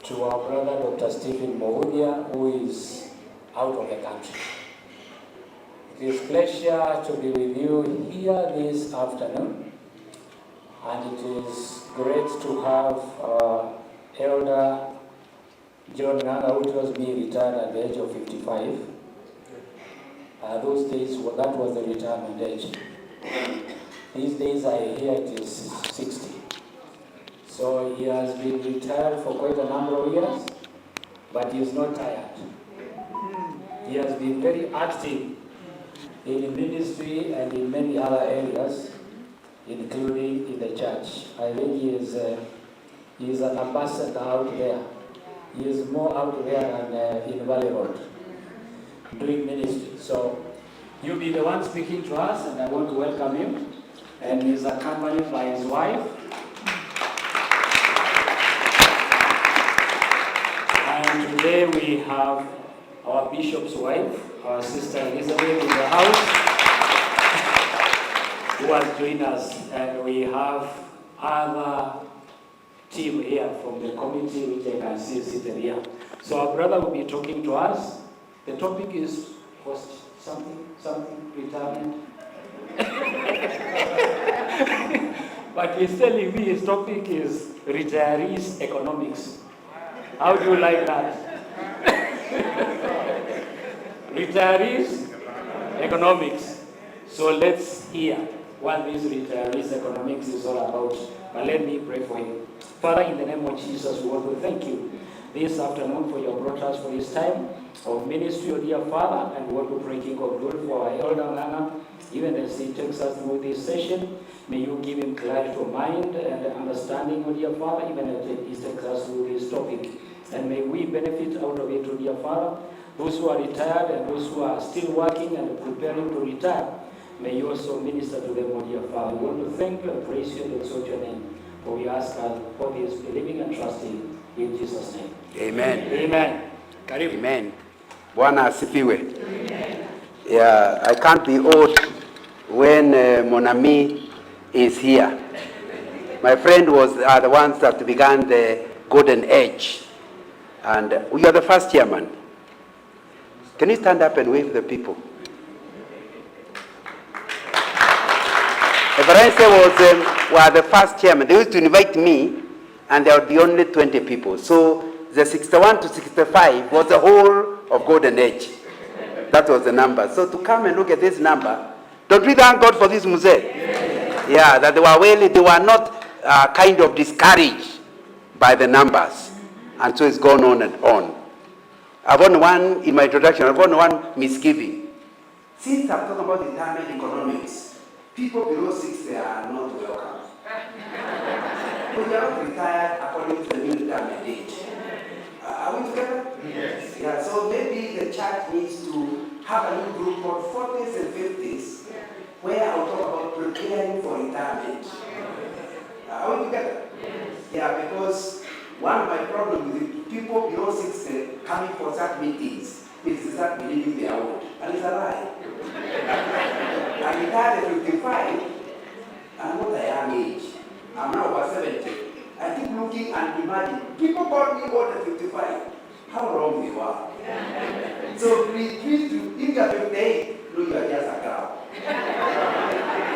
to our brother Dr. Stephen Moudia, who is out of the country. It is a pleasure to be with you here this afternoon, and it is great to have our elder John Ng'ang'a, who was being retired at the age of 55. Those days, that was the retirement age. These days, I hear it is 60. So he has been retired for quite a number of years, but he is not tired. He has been very active in ministry and in many other areas, including in the church. I think he is an ambassador out there. He is more out there than in Valley Road, doing ministry. So you'll be the one speaking to us, and I want to welcome him. And he's accompanied by his wife. And today we have our bishop's wife, our sister Elizabeth, in the house, who has joined us. And we have other team here from the committee, which I can see seated here. So our brother will be talking to us. The topic is something, retirement. But he's telling me his topic is retirees economics. How do you like that? Retirees economics. So let's hear what this retirees economics is all about. But let me pray for you. Father, in the name of Jesus, we want to thank you this afternoon for your brought us for this time of ministry, O dear Father, and we want to pray, King of Glory, for our elder Ng'ang'a, even as he takes us through this session. May you give him clarity of mind and understanding, O dear Father, even as he takes us through this topic. And may we benefit out of it, O dear Father. Those who are retired and those who are still working and preparing to retire, may you also minister to them, O dear Father. We want to thank you and praise you and exalt your name. For we ask us for this, believing and trusting in Jesus' name. Amen. Amen. Karibu. Amen. Bwana asifiwe. Yeah, I can't be old when Mon Ami is here. My friend are the ones that began the golden age. And we are the first chairman. Can you stand up and wave the people? Evariste were the first chairman. They used to invite me, and there would be only 20 people. So the 61 to 65 was the whole of golden age. That was the number. So to come and look at this number, don't we thank God for this Muse? Yeah, that they were not kind of discouraged by the numbers. And so it's gone on and on. I've only one, in my introduction, I've only one misgiving. Since I'm talking about retirement economics, people below 60 are not welcome. But they are not retired according to the new retirement age. Are we together? Yes. Yeah, so maybe the church needs to have a new group called 40s and 50s, where I'll talk about preparing for retirement. Are we together? Yes. Yeah, because one of my problems with people below 60 coming for such meetings is to start believing they are old. And it's a lie. I retired at 55. I'm not a young age. I'm now over 70. I keep looking and imagining. People call me old at 55. How wrong they were. So please, if you are 58, no, you are just a cow.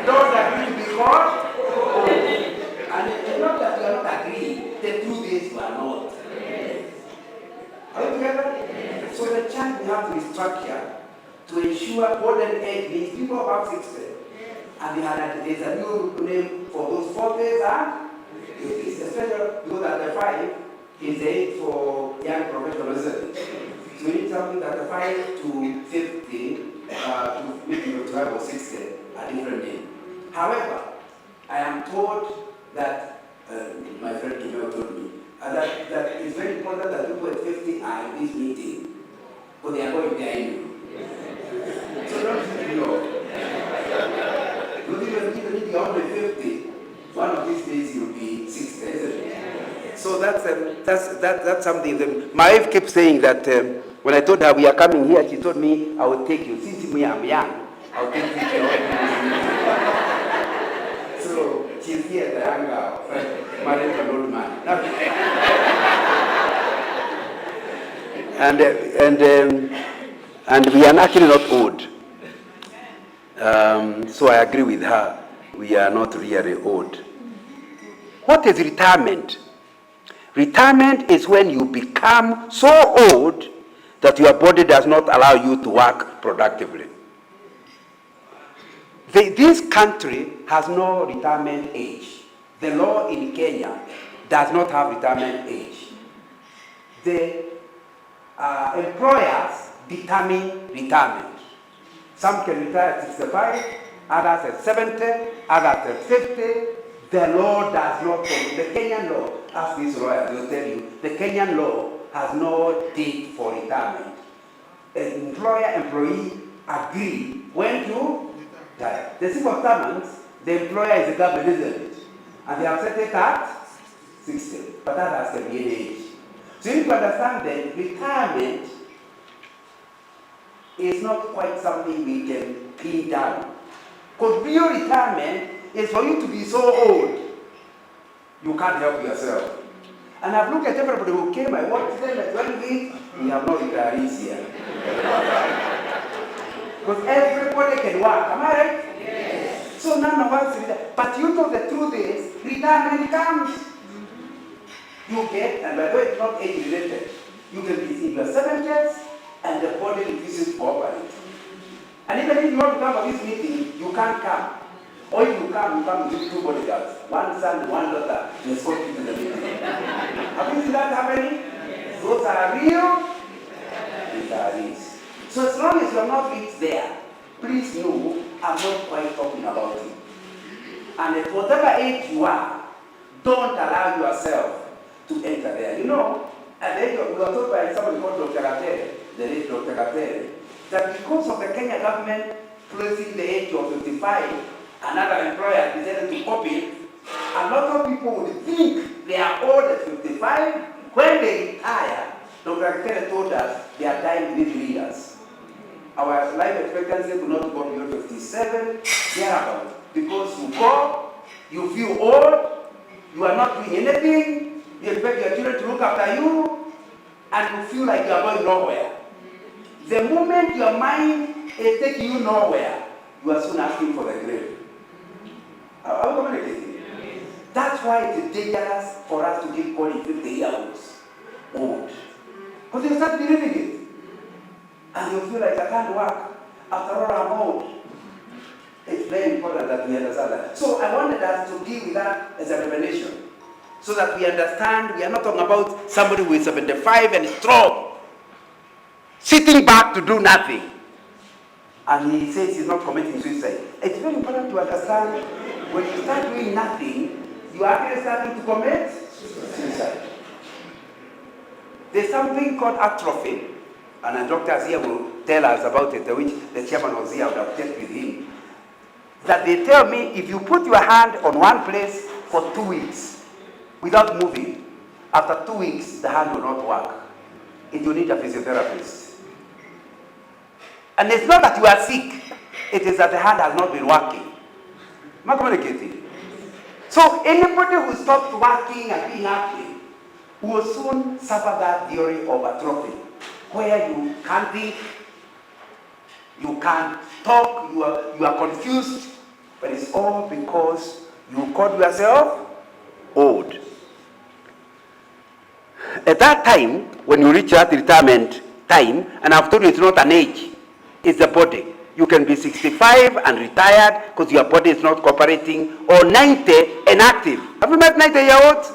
Don't agree to be called old. And not that you are not agreeing. The truth is you are not. Are we together? So the church we have to restructure to ensure golden age means people above 60. And there's a new name for those 40s and 50s, especially because at the 5 is the age for young professionals. So we need something that the 5 to 50 to maybe 12 or 60 a different name. However, I am told that my friend Kimeo told me that it's very important that people at 50 are in this meeting because they are going there anyway. So don't think you know. Don't even if you're only 50, one of these days you'll be 60, isn't it? So that's something that my wife keeps saying that when I told her we are coming here, she told me I will take you. Since me I'm young, I'll take you to your So she's here, the younger friend, married an old man. And we are actually not old. So I agree with her. We are not really old. What is retirement? Retirement is when you become so old that your body does not allow you to work productively. This country has no retirement age. The law in Kenya does not have retirement age. The employers determine retirement. Some can retire at 65, others at 70, others at 50. The law does not, the Kenyan law, ask these lawyers, they'll tell you, the Kenyan law has no date for retirement. An employer-employee agree when to retire. The simple terms, the employer is the government, isn't it? And they have set it at 60, but that has to be an age. So you need to understand that retirement is not quite something we can pin down. Because real retirement is for you to be so old, you can't help yourself. And I've looked at everybody who came, I watched them at 20, we have no retirees here. Because everybody can work, am I right? Yes. So none of us retire. But you know the truth is, retirement comes. You get, and by the way, it's not age related. You can be in your 70s and the body refuses to operate. And even if you want to come for this meeting, you can't come. Or if you come with 2 bodyguards, 1 son, 1 daughter, and escort you to the meeting. Have you seen that happening? Yes. Those are real retirees. So as long as you're not reached there, please know I'm not quite talking about you. And at whatever age you are, don't allow yourself to enter there. You know, at the age of, we were told by somebody called Dr. Katere, the late Dr. Katere, that because of the Kenya government placing the age of 55, another employer decided to copy it, a lot of people would think they are old at 55. When they retire, Dr. Katere told us they are dying within 3 years. Our life expectancy will not go beyond 57, thereabouts. Because you go, you feel old, you are not doing anything, you expect your children to look after you, and you feel like you are going nowhere. The moment your mind is taking you nowhere, you are soon asking for the grave. Are we communicating? Yes. That's why it is dangerous for us to give only 50-year-olds old. Because you start believing it. And you feel like I can't work. After all, I'm old. It's very important that we understand that. So I wanted us to deal with that as a revelation. So that we understand we are not talking about somebody who is 75 and strong, sitting back to do nothing. And he says he's not committing suicide. It's very important to understand when you start doing nothing, you are actually starting to commit suicide. There's something called atrophy, and the doctors here will tell us about it, which the chairman was here, I would have checked with him. That they tell me if you put your hand on one place for 2 weeks without moving, after 2 weeks the hand will not work. It will need a physiotherapist. And it's not that you are sick, it is that the hand has not been working. Am I communicating? So anybody who stopped working and being active will soon suffer that theory of atrophy, where you can't think, you can't talk, you are confused, but it's all because you called yourself old. At that time, when you reach that retirement time, and I've told you it's not an age, it's the body. You can be 65 and retired because your body is not cooperating, or 90 and active. Have you met 90-year-olds?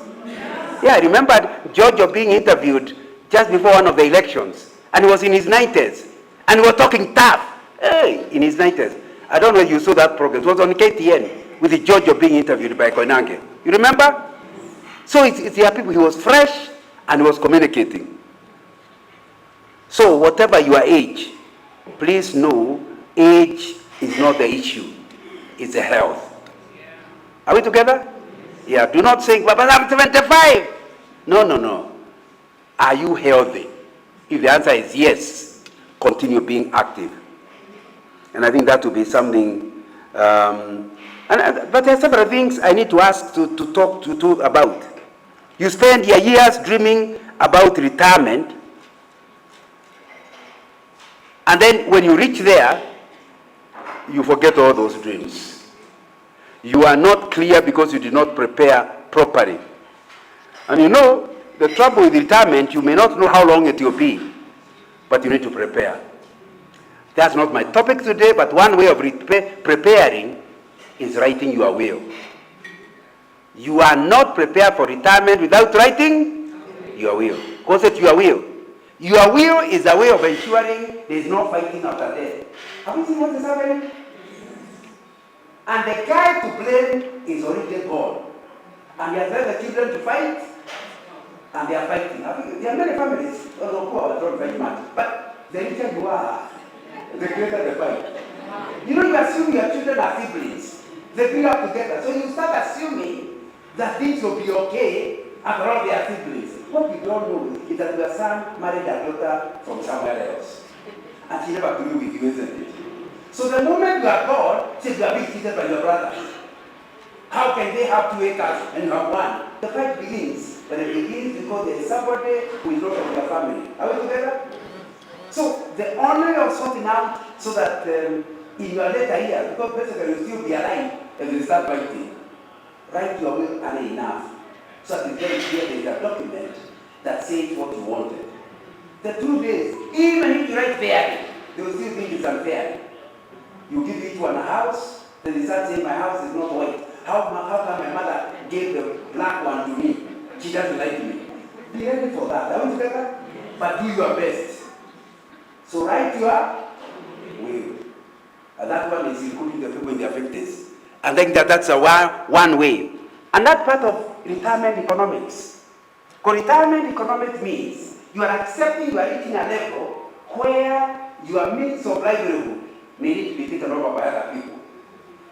Yeah, I remember George being interviewed just before one of the elections, and he was in his 90s, and we were talking tough. Hey, in his 90s. I don't know if you saw that program. It was on KTN with the George being interviewed by Koinange. You remember? So it's there people, he was fresh and he was communicating. So whatever your age, please know age is not the issue. It's the health. Are we together? Yeah, do not say, but I'm 75. No. Are you healthy? If the answer is yes, continue being active. And I think that will be something, but there are several things I need to ask to talk to about. You spend your years dreaming about retirement, And then when you reach there, you forget all those dreams. You are not clear because you did not prepare properly. And you know, the trouble with retirement, you may not know how long it will be, but you need to prepare. That's not my topic today, but one way of preparing is writing your will. You are not prepared for retirement without writing your will. Go say your will. Your will is a way of ensuring there is no fighting after death. Have you seen what is happening? And the guy to blame is already God. And he has led the children to fight, and they are fighting. There are many families, although poor, don't fight much. But the richer you are, the greater the fight. You know, you assume your children are siblings. They grew up together. So you start assuming that things will be okay after all they are siblings. What you don't know is that your son married a daughter from somewhere else. And she never grew with you, isn't it? So the moment you are God, say you are being treated by your brother. How can they have 2 acres and you have 1? The fight begins. But it begins because there is somebody who is not from your family. Are we together? So the honor of sorting out so that in your later years, because basically you still be alive and you start fighting, write your will early enough so that it's very clear there is a document that says what you wanted. The truth is, even if you write fairly, they will still think it's unfair. You give each one a house, then they start saying my house is not white. How come my mother gave the black one to me? She doesn't like me. Be ready for that. Are we together? But do your best. So write your will. And that one is including the people in their 50s. I think that's a one way. And that part of retirement economics. Because retirement economics means you are accepting you are reaching a level where your means of livelihood may need to be taken over by other people.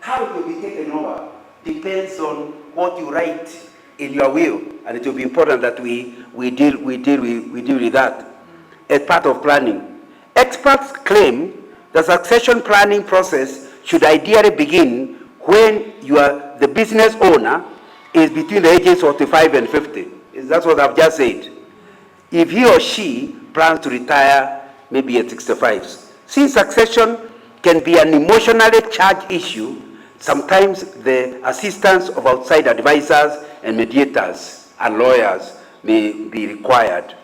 How it will be taken over depends on what you write in your will, and it will be important that we deal with that as part of planning. Experts claim the succession planning process should ideally begin when the business owner is between the ages of 45 and 50. That's what I've just said. If he or she plans to retire maybe at 65. Since succession can be an emotionally charged issue, sometimes the assistance of outside advisors and mediators and lawyers may be required,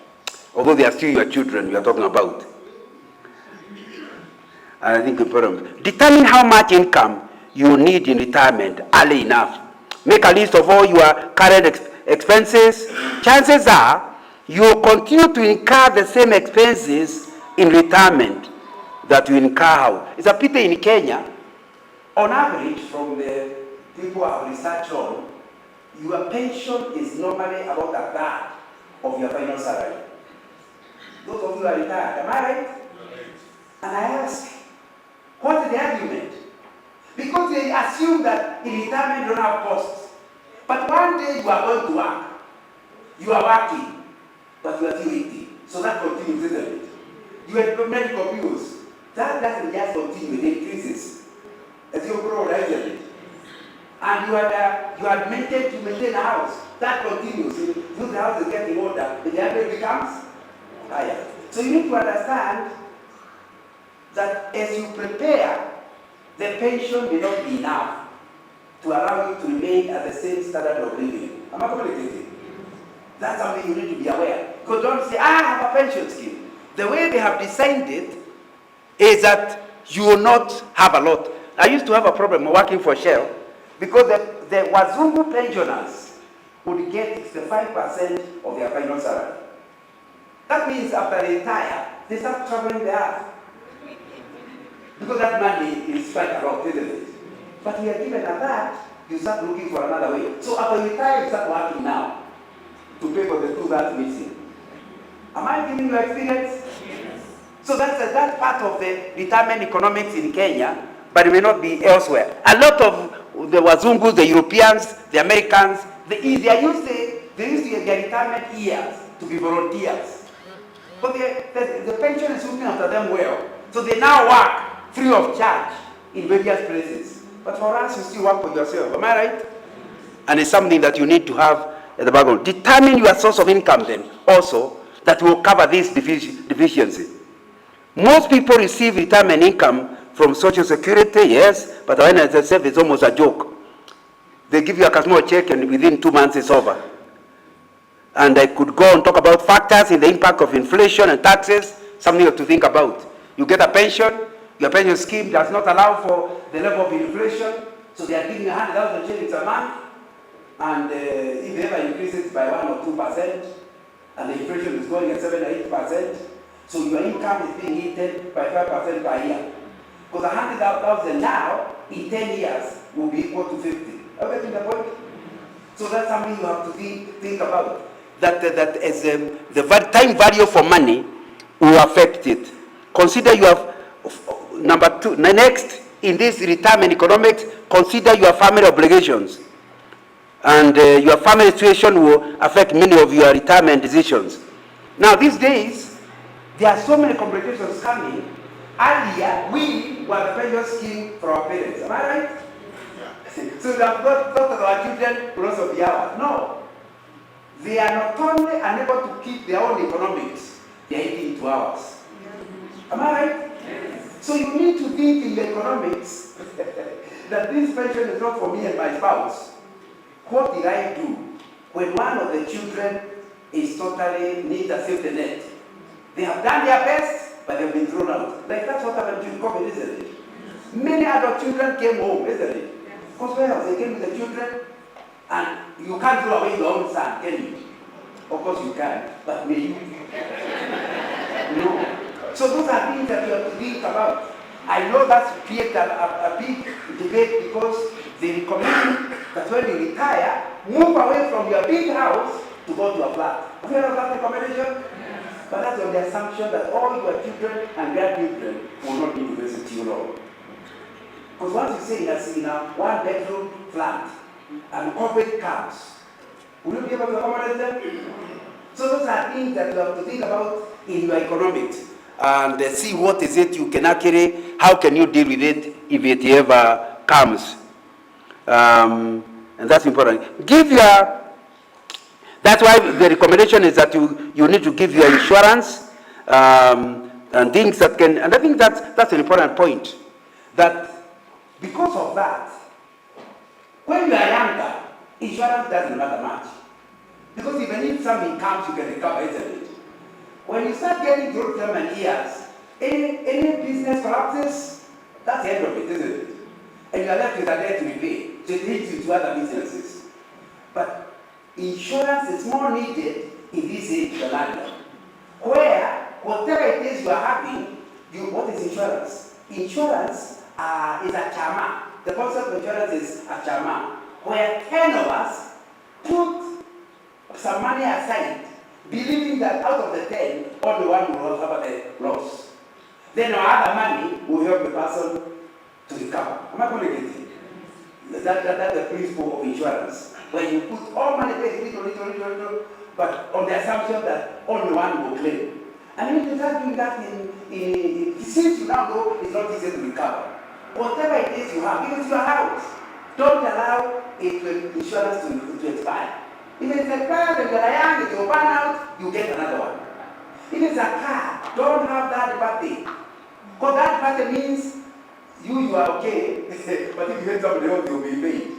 although they are still your children we are talking about. And I think important. Determine how much income you need in retirement early enough. Make a list of all your current expenses. Chances are you will continue to incur the same expenses in retirement that you incur out. It's a pity in Kenya. On average, from the people I have researched on, your pension is normally about a third of your final salary. Those of you who are retired, am I right? And I ask, what is the argument? Because they assume that in retirement you don't have costs. But one day you are going to work. You are working, but you are still eating. So that continues, isn't it? You have medical bills. That doesn't just continue, it increases as you grow, isn't it? And you are maintained to maintain a house. That continues. The house is getting older, the average becomes higher. So you need to understand that as you prepare, the pension may not be enough to allow you to remain at the same standard of living. Am I communicating? That's something you need to be aware. Because don't say, I have a pension scheme. The way they have designed it is that you will not have a lot. I used to have a problem working for Shell because the Wazungu pensioners would get 65% of their final salary. That means after they retire, they start traveling the earth. Because that money is quite a lot, isn't it? But we are given at that, you start looking for another way. So after you retire, you start working now to pay for the two that's missing. Am I giving you experience? Yes. So that's part of the retirement economics in Kenya, but it may not be elsewhere. A lot of the Wazungus, the Europeans, the Americans, they used their retirement years to be volunteers. But the pension is looking after them well. So they now work free of charge in various places. But for us, you still work for yourself. Am I right? And it's something that you need to have at the background. Determine your source of income then also that will cover this deficiency. Most people receive retirement income from Social Security, yes, but when I say it's almost a joke. They give you a small check and within 2 months it's over. And I could go and talk about factors in the impact of inflation and taxes, something you have to think about. You get a pension, your pension scheme does not allow for the level of inflation, so they are giving you 100,000 shillings a month, and if they ever increase it by 1 or 2%, and the inflation is going at 7 or 8%, so your income is being eaten by 5% per year. Because 100,000 now, in 10 years, will be equal to 50. Are you getting the point? So that's something you have to think about. That as the time value for money will affect it. Consider you have, number two, next, in this retirement economics, consider your family obligations. And your family situation will affect many of your retirement decisions. Now, these days, there are so many complications coming. Earlier, we were the pension scheme for our parents. Am I right? So we have not thought of our children because of the hours. No. They are not only unable to keep their own economics, they are eating 2 hours. Am I right? Yes. So you need to think in the economics that this pension is not for me and my spouse. What did I do when one of the children is totally needs a safety net? They have done their best, but they've been thrown out. Like that's what happened during COVID, isn't it? Many adult children came home, isn't it? Because where else? They came with the children, and you can't throw away your own son, can you? Of course you can, but may you? No. So those are things that you have to think about. I know that's created a big debate because they recommend that when you retire, move away from your big house to go to a flat. Have you heard of that recommendation? But that's on the assumption that all your children and grandchildren will not be university alone. Because once you say in a one-bedroom flat and corporate cars, will you be able to accommodate them? So those are things that you have to think about in your economics and see what is it you can actually, how can you deal with it if it ever comes. And that's important. That's why the recommendation is that you need to give your insurance and things that can, and I think that's an important point. That because of that, when you are younger, insurance doesn't matter much. Because even if something comes, you can recover, isn't it? When you start getting to retirement years, any business collapses, that's the end of it, isn't it? And you are left with a debt to repay, so it leads you to other businesses. But insurance is more needed in this age than earlier, where whatever it is you are having, what is insurance? Insurance is a chama. The concept of insurance is a chama, where 10 of us put some money aside, believing that out of the 10, only one will have a loss. Then our other money will help the person to recover. Am I communicating? That's the principle of insurance. When you put all money, little, but on the assumption that only one will claim. And if you start doing that since you now know it's not easy to recover. Whatever it is you have, even if your house, don't allow insurance to expire. If it's a car and you are young, if you burn out, you get another one. If it's a car, don't have that party. Because that party means you are okay, but if you hit somebody else, you'll be paid.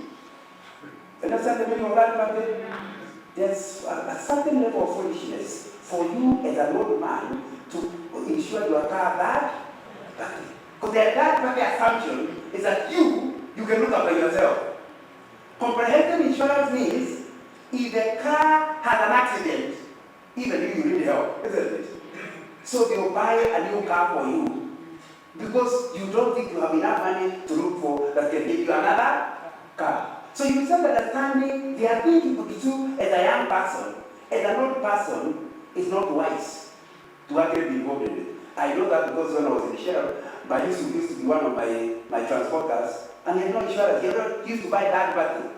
Understand the meaning of that party? There's a certain level of foolishness for you as an old man to insure your car that party. Because the party assumption is that you can look after yourself. Comprehensive insurance means if the car has an accident, even if you need help, isn't it? So they'll buy a new car for you because you don't think you have enough money to look for that can give you another car. So you start understanding there are things you could do as a young person. As an old person, it's not wise to actually be involved in it. I know that because when I was in Shell, my used to be one of my transporters, and he had no insurance. He used to buy that battery.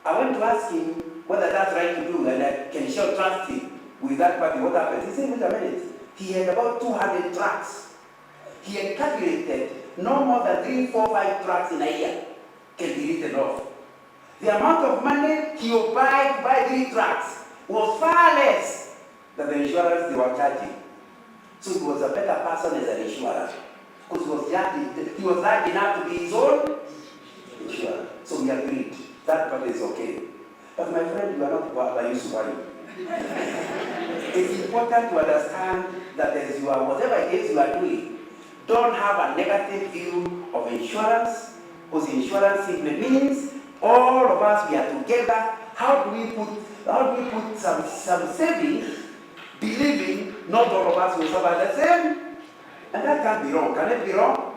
I went to ask him whether that's right to do, and can Shell trust him with that battery? What happened? He said, wait a minute. He had about 200 trucks. He had calculated no more than 3, 4, 5 trucks in a year can be written off. The amount of money he would buy to buy 3 trucks was far less than the insurance they were charging. So he was a better person as an insurer. Because he was large enough to be his own insurer. So we agreed. That part is okay. But my friend, you are not Baba Yusufari. It's important to understand that as you are, whatever it is you are doing, don't have a negative view of insurance, because insurance simply means all of us, we are together. How do we put some savings, believing not all of us will suffer the same? And that can't be wrong. Can it be wrong?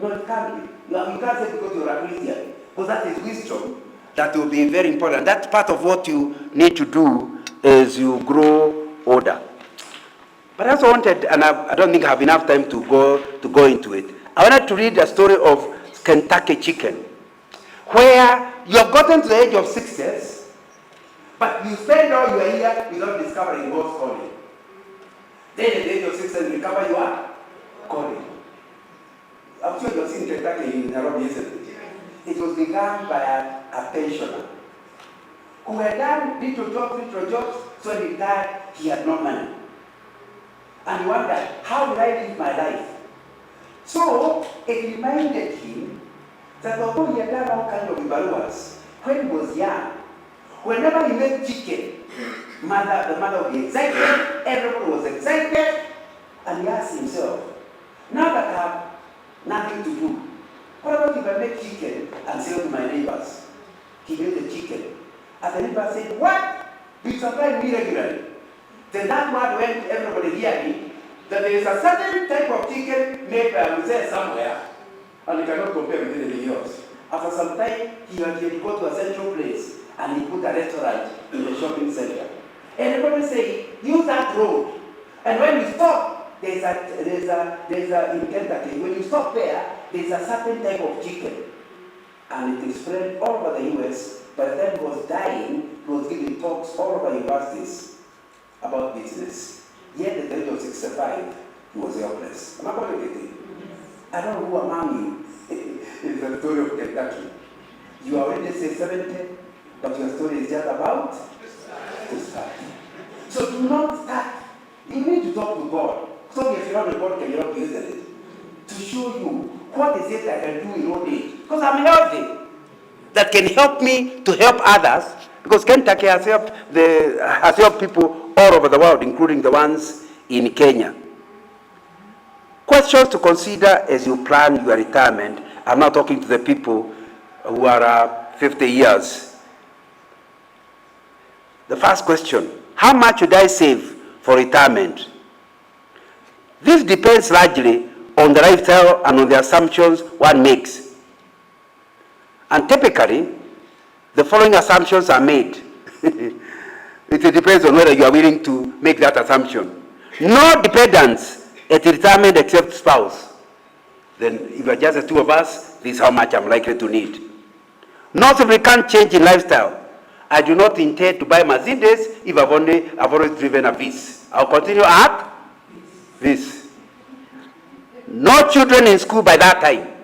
No, it can't be. You can't say because you're a Christian, because that is wisdom. That will be very important. That's part of what you need to do as you grow older. But I also wanted, and I don't think I have enough time to go into it. I wanted to read a story of Kentucky Chicken, where you have gotten to the age of 60s, but you spend all your years without discovering God's calling. Then at the age of 60, you discover your calling. I'm sure you've seen Kentucky in Nairobi, isn't it? It was begun by a pensioner who had done little jobs, so when he died, he had no money. And he wondered, how will I live my life? So it reminded him that although he had done all kinds of vibaruas, when he was young, whenever he made chicken, the mother would be excited, everyone was excited, and he asked himself, now that I have nothing to do, what about if I make chicken and sell to my neighbors? He made the chicken. And the neighbor said, what? You supply me regularly. Then that word went to everybody hearing that there is a certain type of chicken made by Moses somewhere, and you cannot compare with anything else. After some time, he had to go to a central place, and he put a restaurant in the shopping center. And everybody say, use that road. And when you stop, there's a in Kentucky, when you stop there's a certain type of chicken. And it is spread all over the US. By the time he was dying, he was giving talks all over universities about business. Yet at the age of 65, he was helpless. Am I communicating? I don't know who among you is the story of Kentucky. You already say 70, but your story is just about to start. So do not start. You need to talk to God. So if you're not with God, can you not use it? To show you what is it I can do in old age. Because I'm healthy. That can help me to help others. Because Kentucky has helped people all over the world, including the ones in Kenya. Questions to consider as you plan your retirement. I'm not talking to the people who are 50 years. The first question, how much should I save for retirement? This depends largely on the lifestyle and on the assumptions one makes. And typically, the following assumptions are made. It depends on whether you are willing to make that assumption. No dependents at retirement except spouse. Then if you are just the two of us, this is how much I'm likely to need. No significant change in lifestyle. I do not intend to buy Mercedes if I've always driven a Viz. I'll continue at Viz. No children in school by that time.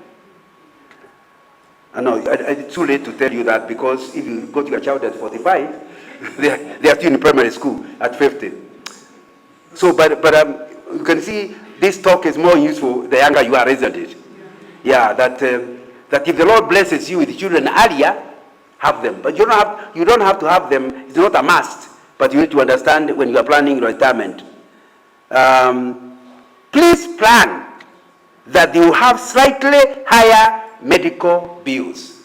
I know it's too late to tell you that, because if you go to your child at 45, they are still in primary school at 50. So, but you can see this talk is more useful the younger you are, isn't it? Yeah, that if the Lord blesses you with children earlier, have them. But you don't have to have them. It's not a must. But you need to understand when you are planning your retirement. Please plan that you have slightly higher medical bills.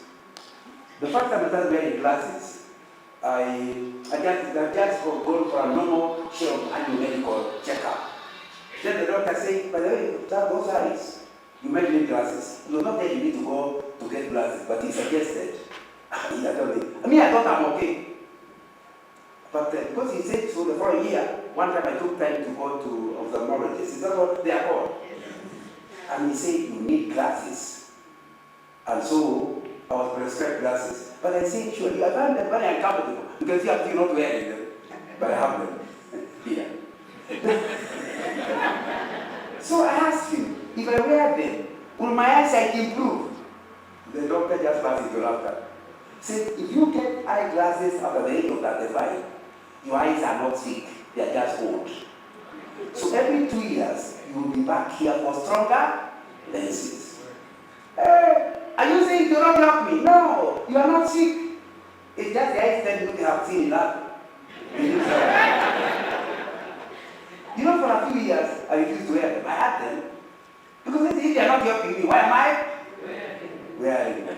The first time I started wearing glasses, I just gone for a normal annual medical checkup. Then the doctor said, by the way, those eyes, you might need glasses. You not that you need to go to get glasses, but he suggested. I thought I'm okay. But because he said so the following year, one time I took time to go to ophthalmologist. Is that what they are called? And he said, you need glasses. And so I was prescribed glasses. But I said, sure, I find them very uncomfortable. Because you have to not wearing them. But I have them here. So I asked him, if I wear them, will my eyesight improve? The doctor just passed into laughter. Said, if you get eyeglasses after the age of 35, your eyes are not sick, they are just old. So every every 2 years, you will be back here for stronger lenses. Are you saying do not help me? No, you are not sick. It's just the extent you have seen enough. You know, for a few years, I refused to wear them. I had them. Because if they are not helping me, why am I wearing them?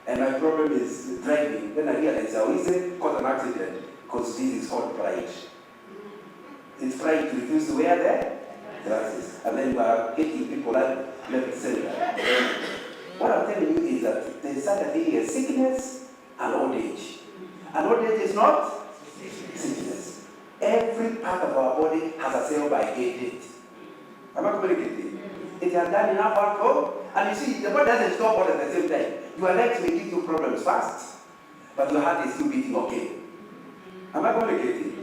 And my problem is driving. Then I realized I always cause an accident because this is called pride. It's pride to refuse to wear the glasses. And then you are hating people left and center. What I'm telling you is that there is such a thing as sickness and old age. And old age is not sickness. Every part of our body has a sell-by date. Am I communicating? It has done enough alcohol. And you see, the body doesn't stop all at the same time. Your legs may give you problems fast, but your heart is still beating okay. Am I communicating?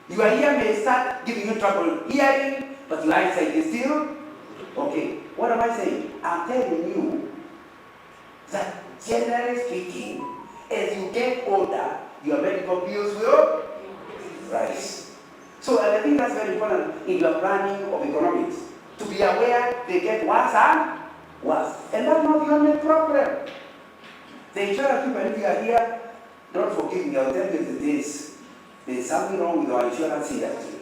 Your ear may start giving you trouble hearing, but your eyesight is still okay. What am I saying? I'm telling you that generally speaking, as you get older, your medical bills will rise. So I think that's very important in your planning of economics. To be aware they get worse and worse. And that's not the only problem. The insurance people, if you are here, don't forgive me, I'll tell you this. There's something wrong with our insurance industry.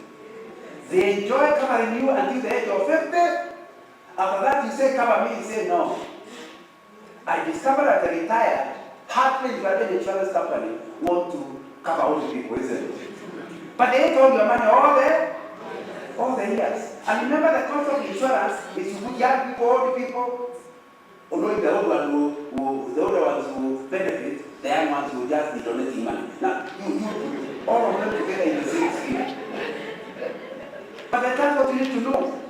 They enjoy covering you until the age of 50. After that, you say, cover me, you say, no. I discovered as I retired, hardly if an insurance company want to cover old people, isn't it? But they ate all your money all the years. And remember the concept of insurance is you put young people, old people, although the older ones will benefit, the young ones will just be donating money. Now, you all of them together in the same scheme. But that's what you need to know.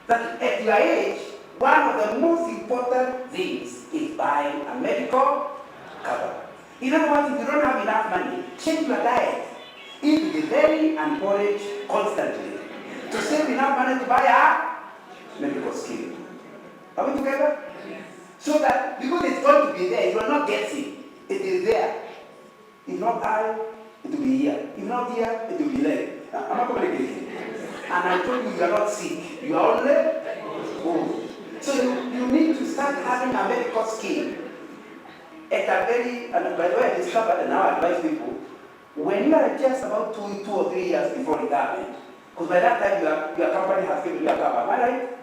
That at your age, one of the most important things is buying a medical cover. In other words, if you don't have enough money, change your diet. Eat the dairy and porridge constantly to save enough money to buy a medical scheme. Are we together? So that because it's going to be there, you will not get sick. It is there. If not I, it will be here. If not here, it will be there. Am I communicating? And I told you are not sick. You are only old. So you need to start having a medical scheme. At a very, and by the way, I discovered and now I advise people, when you are just about 2 or 3 years before retirement, because by that time your company has given you a cover, am I right?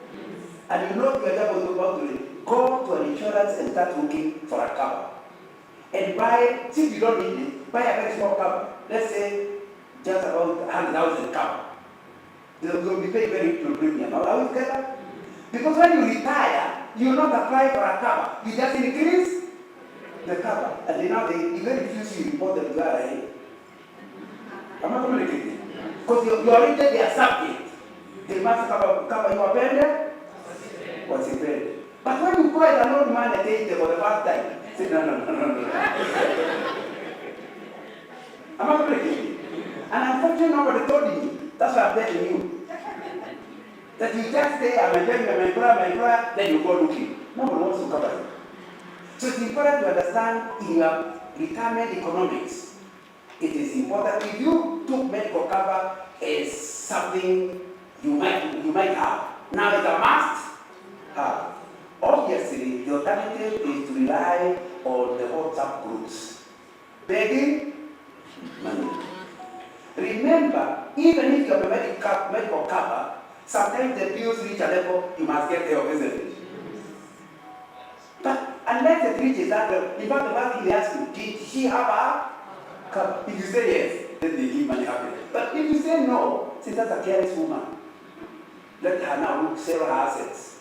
And you know you are just about to go to an insurance and start looking for a cover. And buy, since you don't need it, buy a very small cover. Let's say just about 100,000 cover. You will be paying very little premium. Are we together? Because when you retire, you will not apply for a cover. You just increase the cover. And then now they even refuse you report them to RIA. I'm not communicating. Because you already did their subject. They must cover your vendor. What's it vendor? But when you call it an old man at 80 for the first time, say no. I'm not communicating. And unfortunately nobody told you. That's why I'm telling you. That you just say, I'm enjoying my employer, then you go looking. Nobody wants to cover you. So it's important to understand in your retirement economics. It is important if you took medical cover as something you might have. Now it's a must have. Obviously, the alternative is to rely on the WhatsApp groups. Begging money. Remember, even if you have a medical cover, sometimes the bills reach a level you must get help, isn't it? But unless it reaches that level, in fact, the first thing they ask you, did she have a cover? If you say yes, then they give money happy. But if you say no, since that's a careless woman, let her now sell her assets.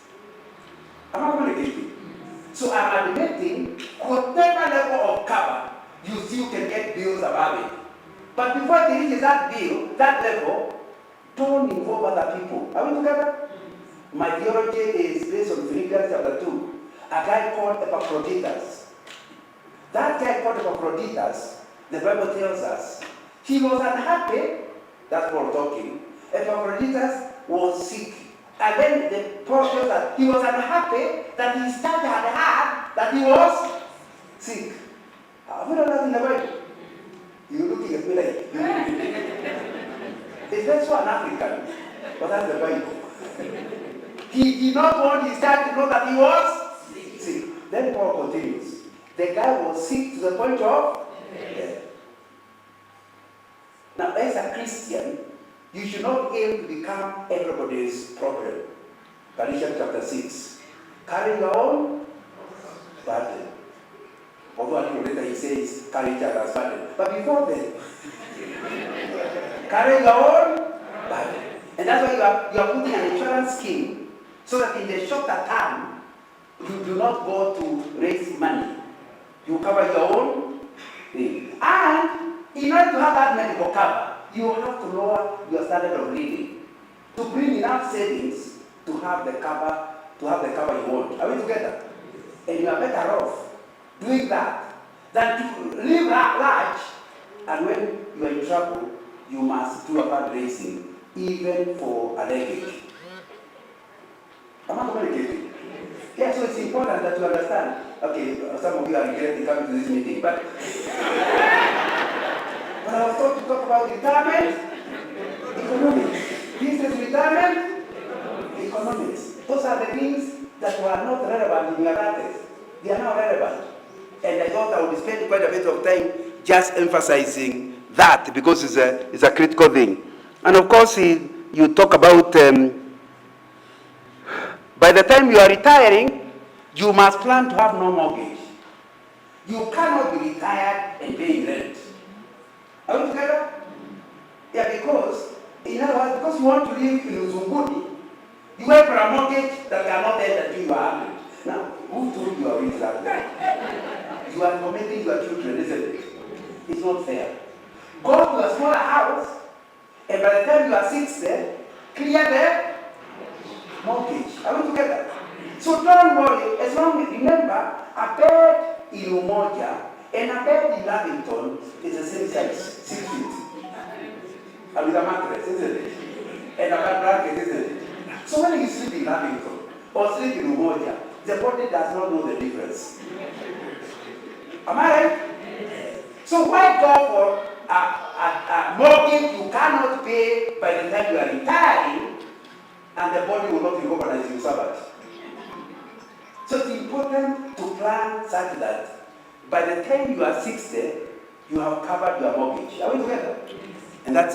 Am I communicating? So I'm admitting, whatever level of cover, you still can get bills above it. But before it reaches that bill, that level, don't involve other people. Are we together? My theology is based on Philippians chapter 2. A guy called Epaphroditus. That guy called Epaphroditus, the Bible tells us, he was unhappy. That's Paul talking. Epaphroditus was sick. And then the Paul tells us he was unhappy that his dad had heard that he was sick. Have you done that in the Bible? You're looking at me like, is that so an African? But that's the Bible. He did not want his child to know that he was sick. Then Paul continues. The guy was sick to the point of death. Now, as a Christian, you should not aim to become everybody's problem. Galatians chapter 6. Carry your own burden. Although a little later he says, carry each other's burden. But before then, carry your own burden. And that's why you are putting an insurance scheme so that in the shorter term, you do not go to raise money. You cover your own thing. And in order to have that medical cover, you have to lower your standard of living to bring enough savings to have the cover you want. Are we together? And you are better off doing that than to live large, and when you are in trouble, you must do a fundraising even for a decade. Am I communicating? Yeah, so it's important that you understand. Okay, some of you are regretting coming to this meeting, but when I was told to talk about retirement, economics. This is retirement, economics. Those are the things that were not relevant in your days. They are now relevant. And I thought I would spend quite a bit of time just emphasizing that because it's a critical thing. And of course, you talk about by the time you are retiring, you must plan to have no mortgage. You cannot be retired and paying rent. Are we together? Yeah, because, in other words, because you want to live in Uzunguni, you wait for a mortgage that cannot end until you are 100. Now, who told you are rich that way? You are committing your children, isn't it? It's not fair. Go to a smaller house, and by the time you are 60, clear the mortgage. Are we together? So don't worry, as long as remember, a bed in Umoja and a bed in Lavington is the same size, 6 feet. And with a mattress, isn't it? And a blanket, isn't it? So when you sleep in Lavington or sleep in Umoja, the body does not know the difference. Am I right? So why go for a mortgage you cannot pay by the time you are retiring, and the body will not recognize you Sabbath? So it's important to plan such that by the time you are 60, you have covered your mortgage. Are we together? And that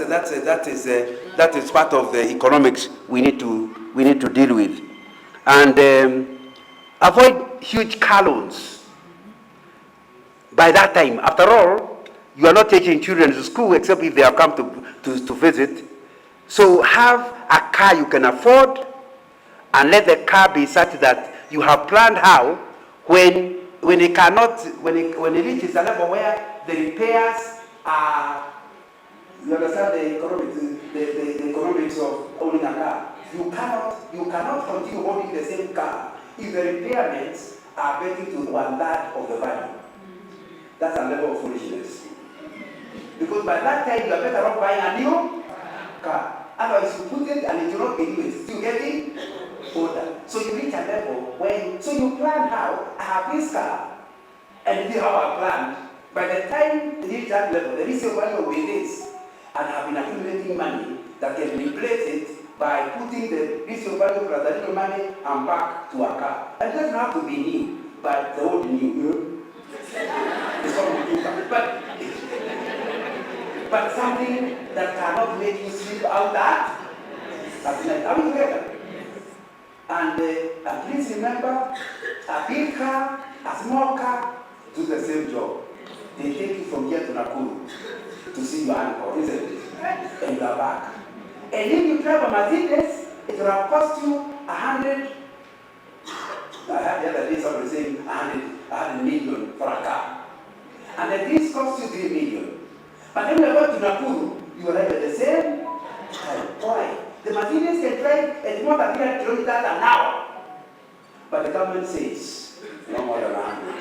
is part of the economics we need to deal with, and avoid huge car loans. By that time, after all, you are not taking children to school except if they have come to visit. So have a car you can afford, and let the car be such that you have planned how when it reaches a level where the repairs are. You understand the economics of owning a car. You cannot continue owning the same car if the repairments are getting to 1/3 of the value. That's a level of foolishness. Because by that time you are better off buying a new car. Otherwise you put it and it will not be new, it's still getting older. So you reach a level when you plan how I have this car, and this is how I planned. By the time you reach that level, the resale value will be this. And have been accumulating money that can replace it by putting the resale value plus the little money and back to a car. And it doesn't have to be new, but the old new. It's but something that cannot make you sleep out at night. Are we together? And please remember, a big car, a small car, do the same job. They take you from here to Nakuru to see your uncle, isn't it? And you are back. And if you drive a Mercedes, it will have cost you 100. I heard the other day somebody saying 100 million for a car. And then this costs you 3 million. But then when you go to Nakuru, you arrive at the same time. Why? The Mercedes can drive at more than 300 kilometers an hour. But the government says, no more than 100.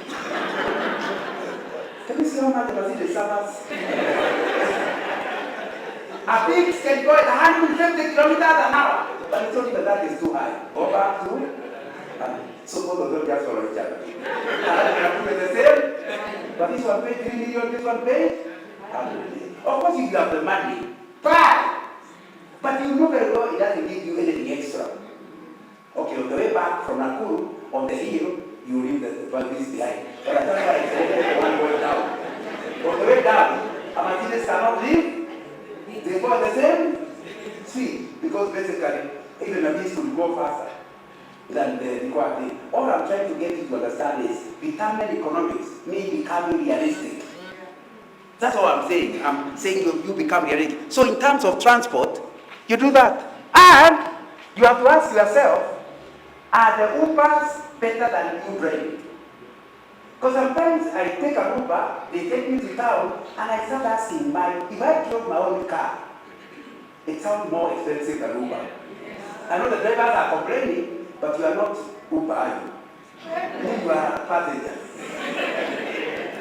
Can you see how much the Mercedes suffers? A big can go at 150 kilometers an hour. But it's only that is too high. Go back to so both of them just follow each other. And the same. But this one paid 3 million, this one paid 100 million. Of course, if you have the money, buy. But you know very well it doesn't give you anything extra. Okay, on the way back from Nakuru, on the hill, you leave the Bangladesh behind. But I don't know why it's one going down. On the way down, Amatines cannot leave. They go at the same speed because basically even a beast will go faster than the required thing. All I'm trying to get you to understand is determined economics means becoming realistic. That's all I'm saying. I'm saying you become realistic. So in terms of transport, you do that. And you have to ask yourself, are the Ubers better than you driving? Because sometimes I take an Uber, they take me to town, and I start asking, if I drove my own car, it sounds more expensive than Uber. I know the drivers are complaining, but you are not Uber, are you? You are a passenger.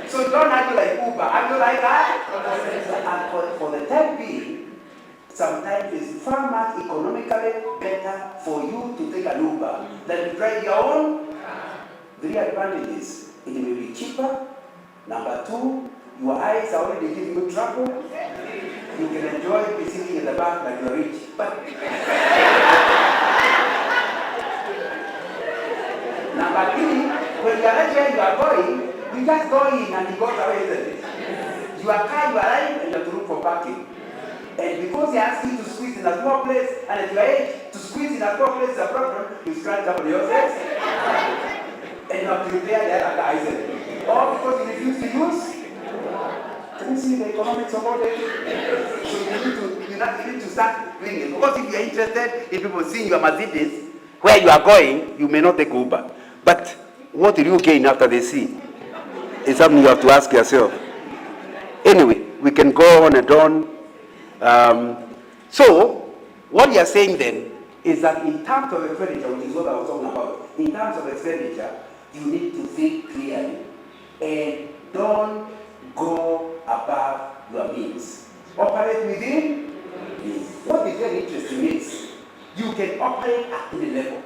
So don't argue like Uber, argue like that. And for the time being, sometimes it's far much economically better for you to take an Uber than to drive your own. Three advantages: it may be cheaper. Number two, your eyes are already giving you trouble. You can enjoy be sitting in the back like you're rich. But number three, when you are not where you are going, you just go in and you go away, isn't it? Your car, you arrive and you have to look for parking. And because they ask you to squeeze in a small place, and at your age, to squeeze in a small place is a problem, you scratch up on your face. And you have to repair the other car, isn't it? Or because you refuse to use. Can you see the economics of all this? So you need to start doing it. Because if you're interested in people seeing your Mercedes, where you are going, you may not take Uber. But what will you gain after they see? It's something you have to ask yourself. Anyway, we can go on and on. So, what you are saying then is that in terms of expenditure, which is what I was talking about, in terms of expenditure, you need to think clearly and don't go above your means. Operate within means. What is very interesting is you can operate at any level.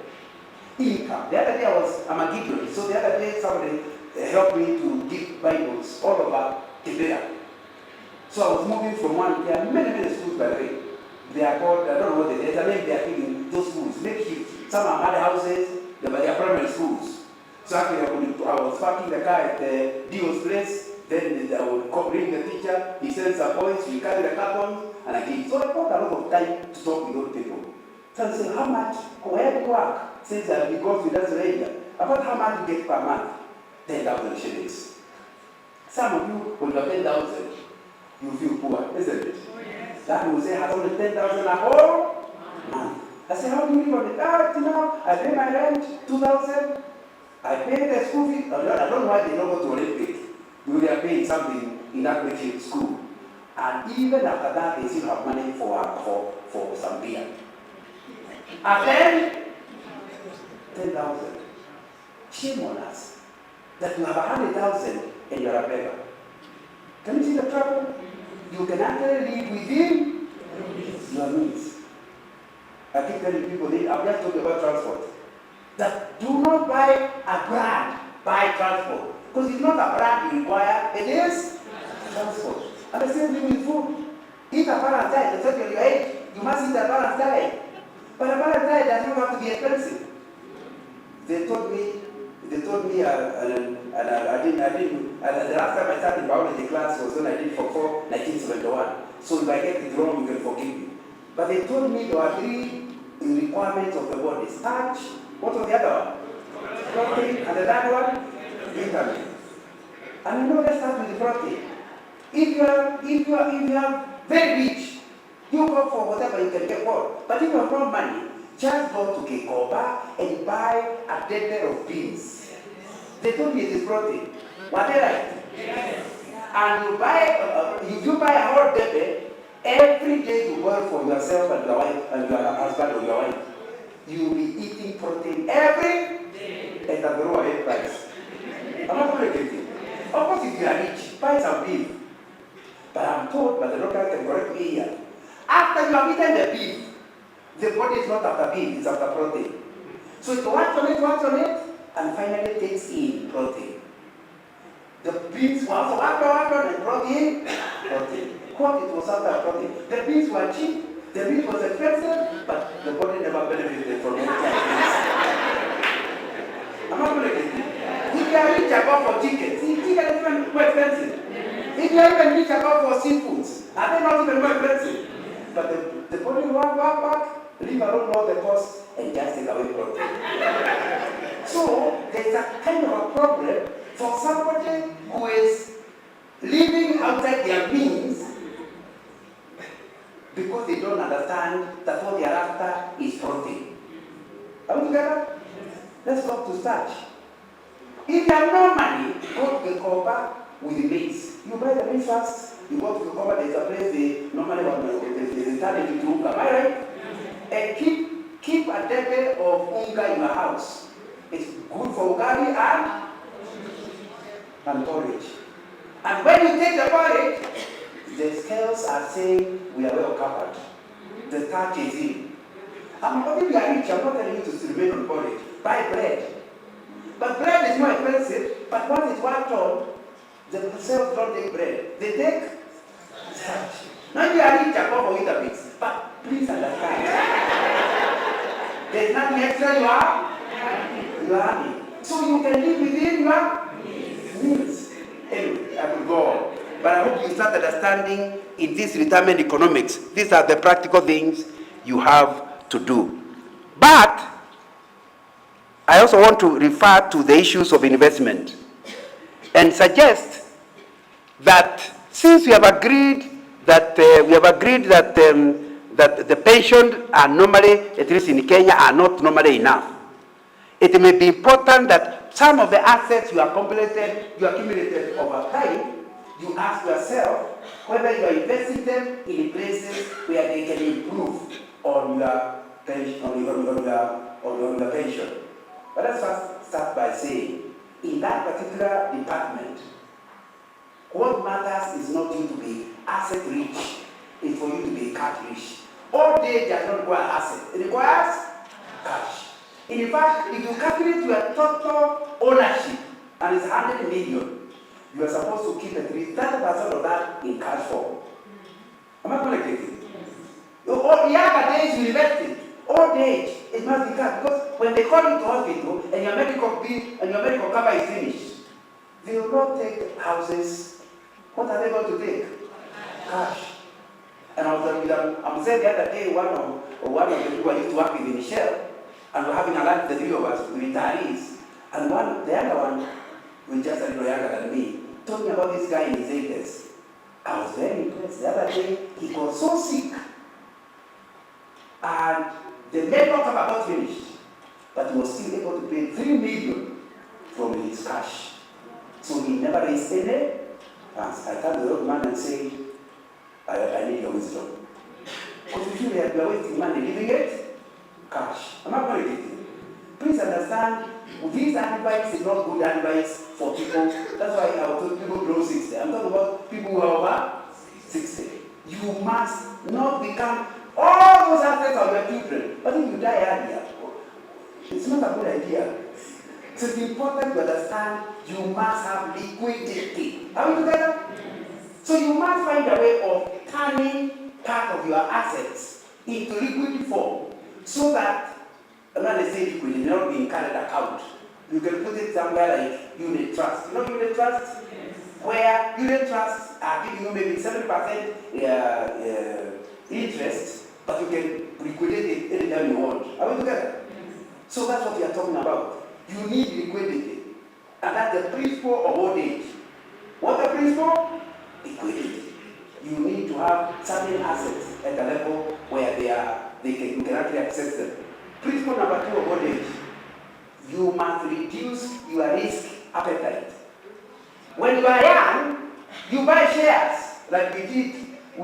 Income. The other day I'm a giver, so the other day somebody helped me to give Bibles all over Kibera. So I was moving from one, there are many schools by the way. They are called, I don't know what they are, there's a name they are giving those schools, makeshift. Some are mud houses, but they are primary schools. So actually I was parking the car at Dio's place, then I would bring the teacher, he sends a voice, we carry the cartons, and I give. So I got a lot of time to talk with those people. So I said, how much, where do you work? Since because we doesn't radio, about how much you get per month? 10,000 shillings. Some of you, when you have 10,000, you feel poor, isn't it? Oh, yes. That will say, I have only 10,000 a whole month. I say, how do you live on it? Now, I pay my rent, 2,000. I pay the school fee. I don't know why they don't go to Olympic. They are paying something in that makeshift school. And even after that, they still have money for some beer. And then, 10,000. Shame on us that you have 100,000 and you're a beggar. Can you see the trouble? You can actually live within your means. I keep telling people, I'm just talking about transport, that do not buy a brand, buy transport. Because it's not a brand you require, it is transport. And the same thing with food. Eat a balanced diet, that's what your age. You must eat a balanced diet. But a balanced diet does not have to be expensive. They told me, and the last time I started biology class was when I did for 1971. So if I get it wrong, you can forgive me. But they told me there were 3 requirements of the body. Starch, what was the other one? Protein, and the third one? Vitamin. And you know, let's start with the protein. If you are very rich, you go for whatever you can get for. But if you have no money, just go to Kekoba and buy a dead of beans. They told me it is protein. Were they right? Yes. And you buy, if you buy a whole debe, every day you work for yourself and your wife and your husband or your wife, you will be eating protein every day at a lower head price. I'm not going to get it. Of course, if you are rich, buy some beef. But I'm told by the doctor can correct me here. After you have eaten the beef, the body is not after beef, it's after protein. So it works on it, and finally takes in protein. The beans were also after and protein. What it was after protein. The beans were cheap, The meat was expensive, but the body never benefited from it. I'm not going to get it. If you are rich about for chicken, see, chicken is even more expensive. If you are even rich about for seafoods, are they not even more expensive? But the body work, leave alone all the costs, and just take away protein. So, there's a kind of a problem for somebody who is living outside their means because they don't understand that what they are after is protein. Are we together? Let's go to starch. If you have no money, go to the Copa with the maize. You buy the maize first, you go to the Copa, there's a place they normally want to turn into unga, am I right? And keep a debe of unga in your house. It's good for ugali and porridge. And when you take the porridge, the scales are saying we are well covered. The starch is in. If you are rich, I'm not telling you to remain on porridge. Buy bread. But bread is more expensive, but once it's worked on, the sales don't take bread. They take starch. Now you are rich, I go for Weetabix. But please understand. There's nothing extra you are having. So you can live within your means. Anyway, I will go on. But I hope you start understanding in this retirement economics, these are the practical things you have to do. But I also want to refer to the issues of investment and suggest that since we have agreed that that the pensions are normally, at least in Kenya, are not normally enough, it may be important that some of the assets you accumulated over time, you ask yourself whether you are investing them in places where they can improve on your pension, on your pension. But let's first start by saying, in that particular department, what matters is not you to be asset rich, it's for you to be cash rich. All day does not require asset, it requires cash. In fact, if you calculate your total ownership and it's 100 million, you are supposed to keep at least 30% of that in cash form. Am I communicating? The other days you invested, old age, it must be cash. Because when they call you to hospital and your medical bill and your medical cover is finished, they will not take houses. What are they going to take? Cash. And I'm saying the other day, one of the people I used to work with in Shell, and we're having a lunch, the three of us, with retirees. And the other one, who is just a little younger than me, told me about this guy in his 80s. I was very impressed. The other day, he got so sick. And the medical cover got finished. But he was still able to pay 3 million from his cash. So he never raised any funds. I turned to the old man and said, I need your wisdom. Because if you are wasting money leaving it, cash. I'm not going to get it. Please understand, this advice is not good advice for people. That's why I will tell people below 60. I'm talking about people who are over 60. You must not become all those assets of your children. But if you die earlier, it's not a good idea. So it's important to understand you must have liquidity. Are we together? So you must find a way of turning part of your assets into liquid form so that, I'm not say liquid, it may not be in current account. You can put it somewhere like unit trust. You know unit trust? Yes. Where unit trusts are giving you maybe 7% interest, but you can liquidate it anytime you want. Are we together? Yes. So that's what we are talking about. You need liquidity. And that's the principle of old age. What's the principle? Liquidity. You need to have certain assets at a level where you can actually access them. Principle number 2 of old age. You must reduce your risk appetite. When you are young, you buy shares like we did I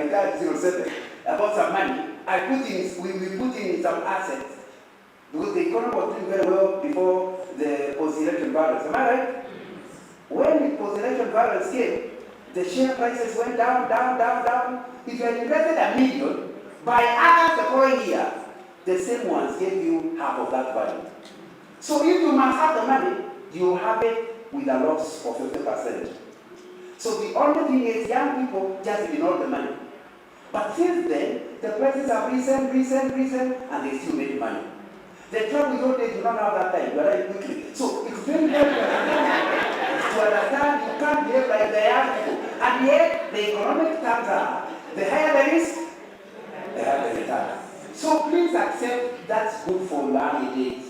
retired 07. I bought some money. We put in some assets because the economy was doing very well before the post-election violence. Am I right? When the post-election violence came, the share prices went down. If you had invested $1 million, by August the following year, the same ones gave you half of that value. So if you must have the money, you have it with a loss of 50%. So the only thing is young people just ignore the money. But since then, the prices have risen, and they still make money. The trouble with old age, you don't have that time, you arrive quickly. So it's very difficult to understand you can't behave like they have to. And yet, the economic terms are, the higher the risk, the higher the return. So please accept that's good for your early days.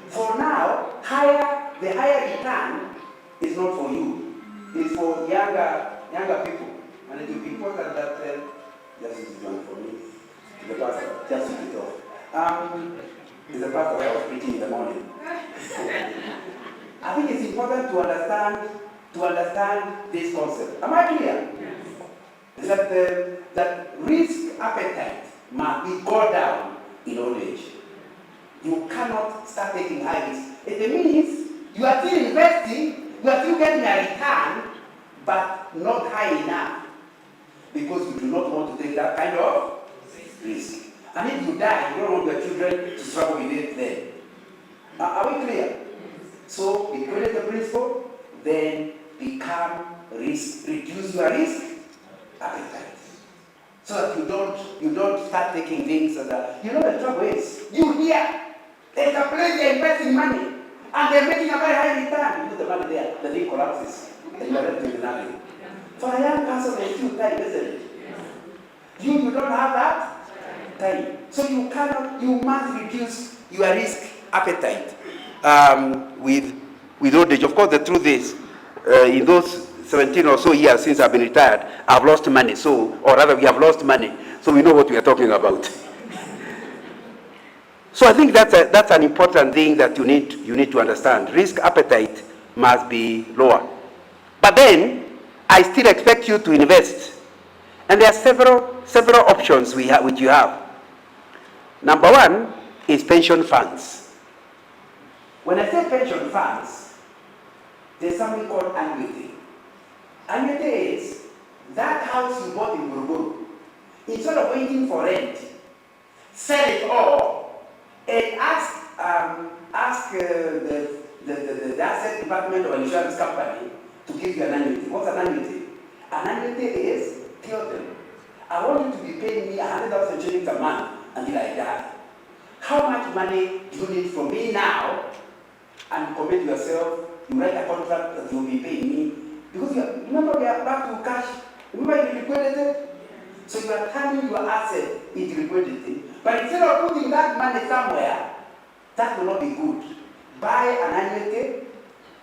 For now, the higher return is not for you. It's for younger people. And it will be important that just use it for me. The pastor, just switch it off. It's the pastor that I was preaching in the morning. I think it's important to understand this concept. Am I clear? That risk appetite must be got down in old age. You cannot start taking high risk. It means you are still investing, you are still getting a return, but not high enough. Because you do not want to take that kind of risk. And if you die, you don't want your children to struggle with it then. Are we clear? So, equate the principle, then become risk, reduce your risk appetite. So that you don't start taking things that, you know the trouble is, you hear, there's a place they're investing money, and they're making a very high return. You put the money there, the thing collapses, and you are left with nothing. For a young person, it's still time, isn't it? You don't have that time. So you must reduce your risk appetite with old age. Of course, the truth is, in those 17 or so years since I've been retired, I've lost money. Or rather, we have lost money. So we know what we are talking about. So I think that's an important thing that you need to understand. Risk appetite must be lower. But then, I still expect you to invest. And there are several options which you have. Number one is pension funds. When I say pension funds, there's something called annuity. Annuity is that house you bought in Buruburu. Instead of waiting for rent, sell it all and ask the asset department or insurance company to give you an annuity. What's an annuity? An annuity is, tell them, I want you to be paying me 100,000 shillings a month until I die. How much money do you need from me now? And commit yourself, you write a contract that you will be paying me. Because remember we are back to cash. Remember you liquidated? So you are turning your asset into liquidity. But instead of putting that money somewhere, that will not be good. Buy an annuity,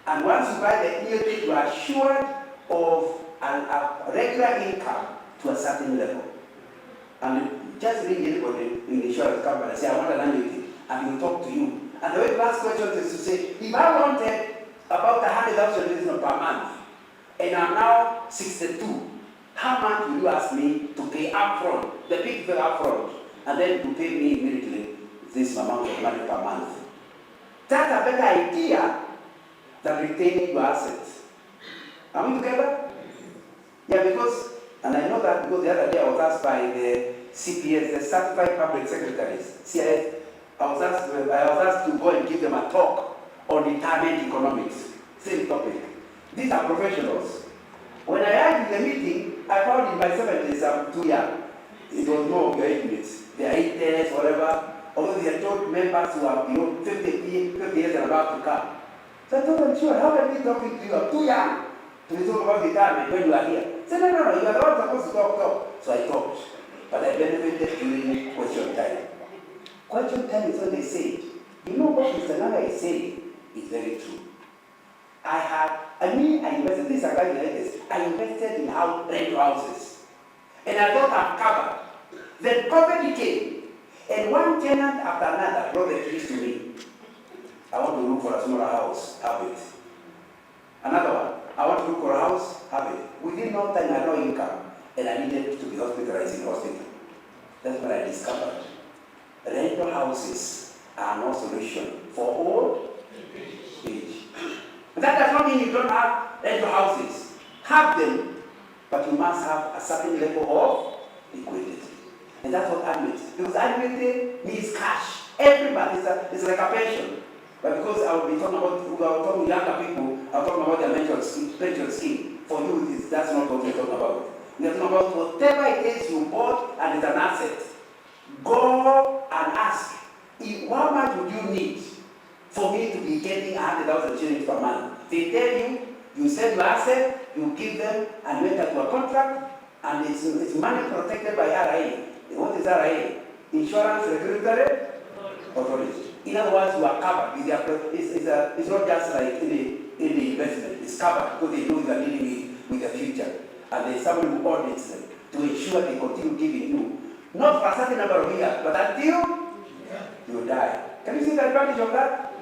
and once you buy the annuity, you are assured of a regular income to a certain level. And just ring anybody in the insurance company and say, I want an annuity, and he will talk to you. And the way to ask questions is to say, if I wanted about 100,000 per month, and I'm now 62, how much will you ask me to pay upfront, the big bill upfront, and then to pay me immediately this amount of money per month? That's a better idea than retaining your assets. Are we together? Yeah, because, and I know that because the other day I was asked by the CPS, the Certified Public Secretaries, CIS, I was asked to go and give them a talk on retirement economics. Same topic. These are professionals. When I arrived in the meeting, I found in my 70s I'm too young. It was more of your age mates. They are 80s, whatever. Although they had told members who are beyond 50 years and about to come. So I told them, sure, how can we talking to you? I'm too young to talk about retirement when you are here. They said, no, you are the one supposed to talk. So I talked. But I benefited during question time. Question time is what they said. You know what Mr. Nanga is saying is very true. I invested, this is a guy like this, I invested in rental houses. And I thought I'm covered. Then COVID came, and one tenant after another brought the keys to me. I want to look for a smaller house, have it. Another one, I want to look for a house, have it. Within no time, I had no income, and I needed to be hospitalized in hospital. That's when I discovered rental houses are no solution for old age. That does not mean you don't have rental houses. Have them, but you must have a certain level of liquidity. And that's what annuity. Because annuity means cash. Everybody, it's like a pension. But because I will be talking to younger people, I'm talking about their pension scheme. For you, that's not what we're talking about. We're talking about whatever it is you bought and it's an asset. Go and ask, how much would you need for me to be getting 100,000 shillings per month? They tell you, you sell your asset, you give them, and you enter to a contract, and it's money protected by RIA. What is RIA? Insurance Regulatory Authority. In other words, you are covered. It's not just like in the investment. It's covered because they know you are dealing with the future. And there's someone who audits them to ensure they continue giving you, not for a certain number of years, but until you die. Can you see the advantage of that?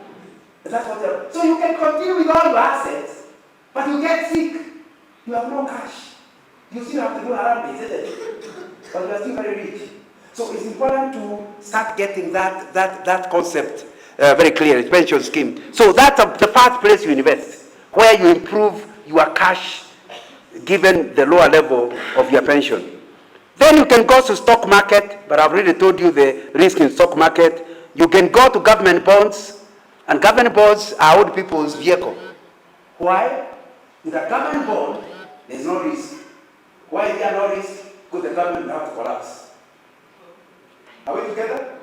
That's what so you can continue with all your assets, but you get sick. You have no cash. You still have to do around isn't it? But you are still very rich. So it's important to start getting that concept very clear, pension scheme. So that's the first place you invest, where you improve your cash given the lower level of your pension. Then you can go to stock market, but I've already told you the risk in stock market. You can go to government bonds, and government bonds are old people's vehicle. Why? With a government bond, there's no risk. Why is there no risk? Because the government will have to collapse. Are we together?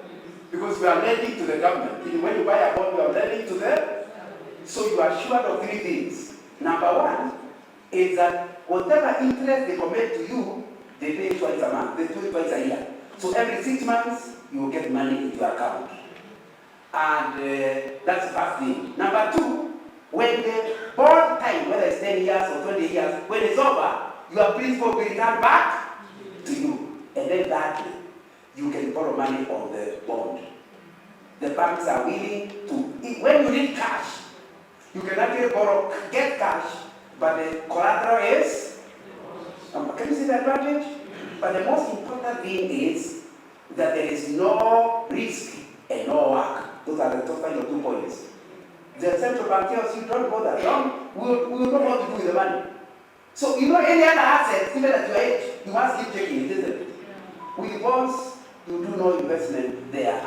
Because we are lending to the government. When you buy a bond, we are lending to them. So you are sure of three things. Number one is that whatever interest they commit to you, they pay twice a month. They do it twice a year. So every 6 months, you will get money into your account. And that's the first thing. Number two, when the bond time, whether it's 10 years or 20 years, when it's over, your principal will be returned back to you. And then thirdly, you can borrow money on the bond. The banks are willing to, when you need cash, you can actually borrow, get cash, but the collateral is, can you see the advantage? But the most important thing is that there is no risk and no work. Those are the top 2 points. The central bank tells you don't bother, we will know what to do with the money. So you know any other asset, even at your age, you must keep checking it, isn't it? With bonds, you do no investment there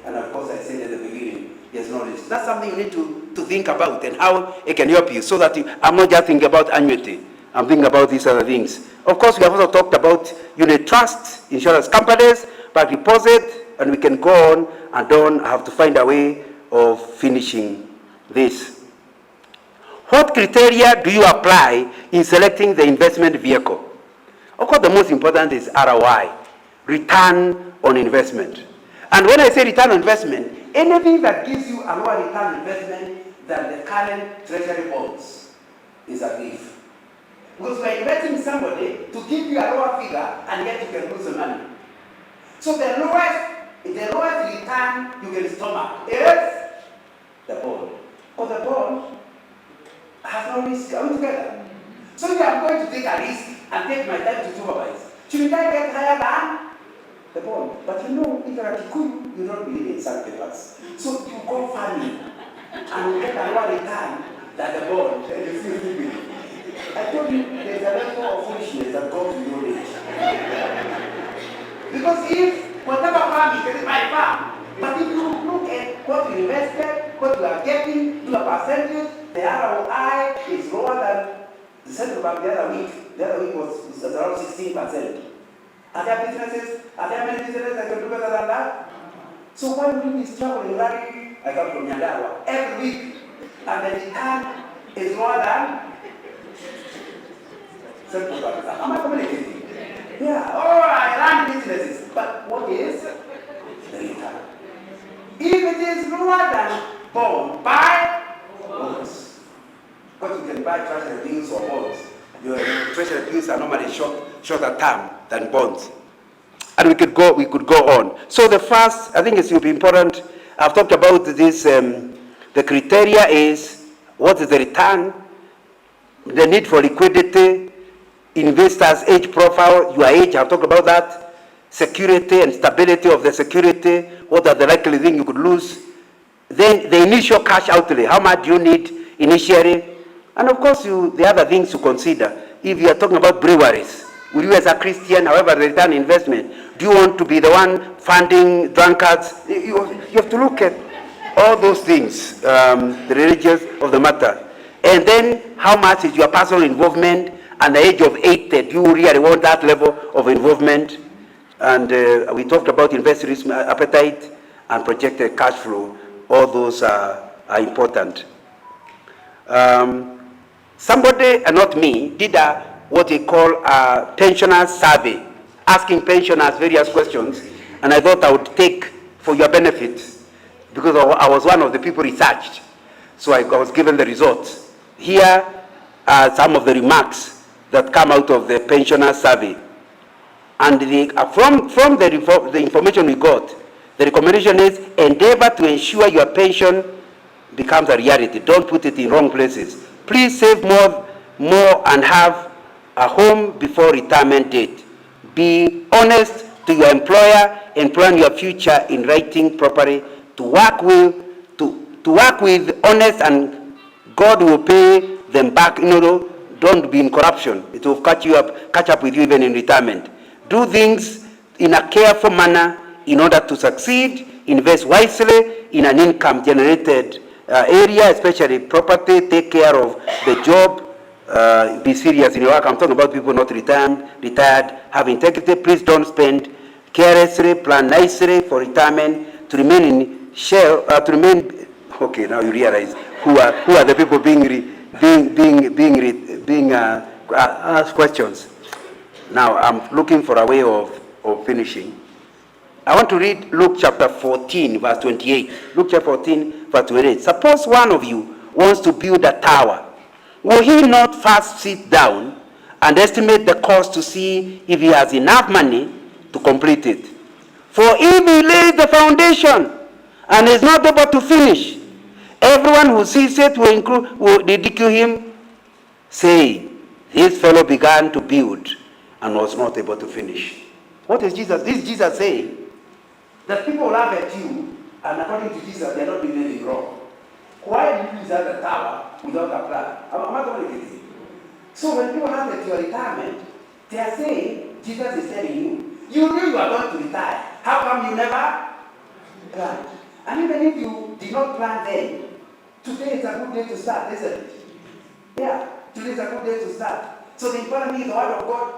and of course I said at the beginning, there's no risk. That's something you need to think about and how it can help you so that I'm not just thinking about annuity, I'm thinking about these other things. Of course, we have also talked about unit trust, insurance companies, bank deposit, and we can go on and don't have to find a way of finishing this. What criteria do you apply in selecting the investment vehicle? Of course, the most important is ROI, return on investment. And when I say return on investment, anything that gives you a lower return on investment than the current treasury bonds is a thief. Because we are investing somebody to give you a lower figure and yet you can lose the money. So the lowest return you can stomach is the bond. Because the bond has no risk. Are we together? So if I'm going to take a risk and take my time to supervise, shouldn't I get higher than the bond? But you know, if you're a Kikuyu, you don't believe in sandpapers. So you go farming and you get a lower return than the bond, and you feel stupid. I told you there's a level of foolishness that comes with your age. Because if whatever farm you get by farm, but if you look at what you invested, what you are getting, to a percentage, the ROI is lower than the central bank the other week. The other week was around 16%. Are there many businesses that can do better than that? So why would you be struggling, Larry? I come from Nyandarua every week, and the return is lower than central bank. Am I communicating? Yeah. Oh, I run businesses, but what is the return? If it is lower than bond, buy bonds. Because you can buy treasury bills or bonds. Your treasury bills are normally shorter term than bonds. And we could go on. So the first, I think it will be important, I've talked about this, the criteria is, what is the return, the need for liquidity, investors' age profile, your age, I've talked about that, security and stability of the security, what are the likely things you could lose, then the initial cash outlay, how much do you need initially, and of course the other things to consider. If you are talking about breweries, will you as a Christian, however the return investment, do you want to be the one funding drunkards? You have to look at all those things, the religious of the matter. And then how much is your personal involvement and the age of 80, do you really want that level of involvement? And we talked about investor risk appetite and projected cash flow. All those are important. Somebody, not me, did what they call a pensioner survey, asking pensioners various questions, and I thought I would take for your benefit, because I was one of the people researched. So I was given the results. Here are some of the remarks that come out of the pensioner survey. And from the information we got, the recommendation is endeavor to ensure your pension becomes a reality. Don't put it in wrong places. Please save more and have a home before retirement date. Be honest to your employer and plan your future in writing properly. To work with honest, and God will pay them back. Don't be in corruption. It will catch up with you even in retirement. Do things in a careful manner in order to succeed. Invest wisely in an income generated area, especially property. Take care of the job. Be serious in your work. I'm talking about people not retired, have integrity. Please don't spend carelessly. Plan nicely for retirement. To remain in share. Okay, now you realize who are the people being asked questions. Now I'm looking for a way of finishing. I want to read Luke chapter 14, verse 28. Luke chapter 14, verse 28. Suppose one of you wants to build a tower. Will he not first sit down and estimate the cost to see if he has enough money to complete it? For if he lays the foundation and is not able to finish, everyone who sees it will ridicule him, saying, this fellow began to build and was not able to finish. What is Jesus? This is Jesus saying that people laugh at you, and according to Jesus, they are not doing anything wrong. Why do you design a tower without a plan? I'm not going to get it. So when people laugh at your retirement, they are saying, Jesus is telling you, you knew you are going to retire. How come you never planned? And even if you did not plan then, today is a good day to start, isn't it? Yeah, today is a good day to start. So the important thing is the word of God.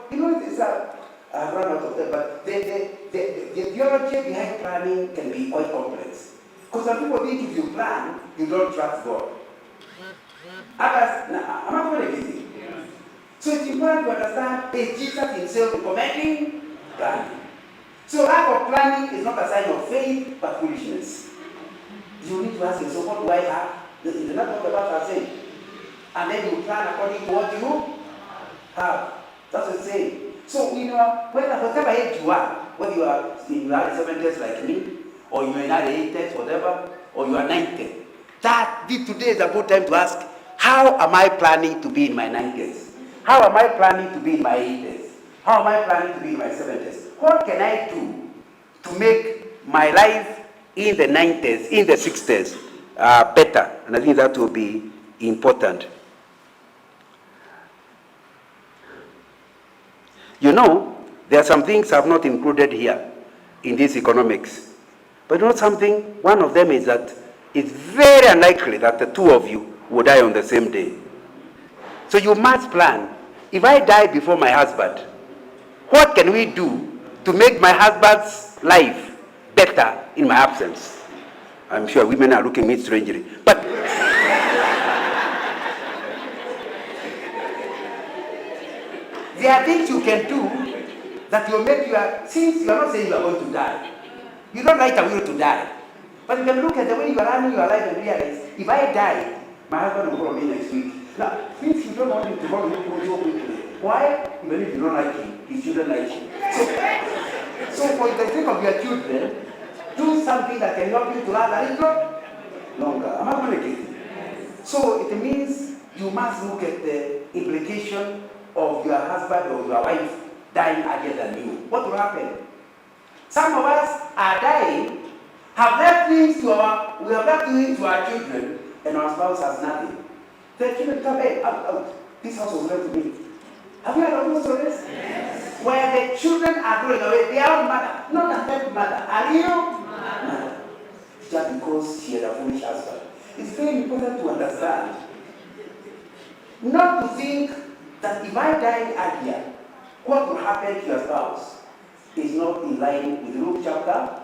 I've run out of that, but the theology behind planning can be quite complex. Because some people think if you plan, you don't trust God. Others, I'm not going to get it. So it's important to understand that Jesus himself recommending planning. So lack of planning is not a sign of faith, but foolishness. You need to ask yourself, what do I have? It's not what the Bible says. And then you plan according to what you have. That's the same. So, whatever age you are, whether you are in your 70s like me, or you are in your 80s, whatever, or you are 90, today is a good time to ask, how am I planning to be in my 90s? How am I planning to be in my 80s? How am I planning to be in my 70s? What can I do to make my life in the 90s, in the 60s, better? And I think that will be important. There are some things I've not included here in this economics. But something? One of them is that it's very unlikely that the two of you will die on the same day. So you must plan. If I die before my husband, what can we do to make my husband's life better in my absence? I'm sure women are looking at me strangely. But there are things you can do that will make since you are not saying you are going to die, you don't write a will to die. But you can look at the way you are running your life and realize, if I die, my husband will follow me next week. Now, since you don't want him to follow you so quickly, why? Even if you don't like him, his children like him. So for the sake of your children, do something that can help you to last a little longer. Am I going to get it? So it means you must look at the implication of your husband or your wife dying earlier than you. What will happen? Some of us are dying, we have left things to our children, and our spouse has nothing. The children come, hey, out. This house was left to me. Have you heard of those stories? Yes. Where the children are going away, their own mother, not a dead mother, a real mother. Just because she had a foolish husband. It's very important to understand. Not to think that if I died earlier, what will happen to your spouse is not in line with Luke chapter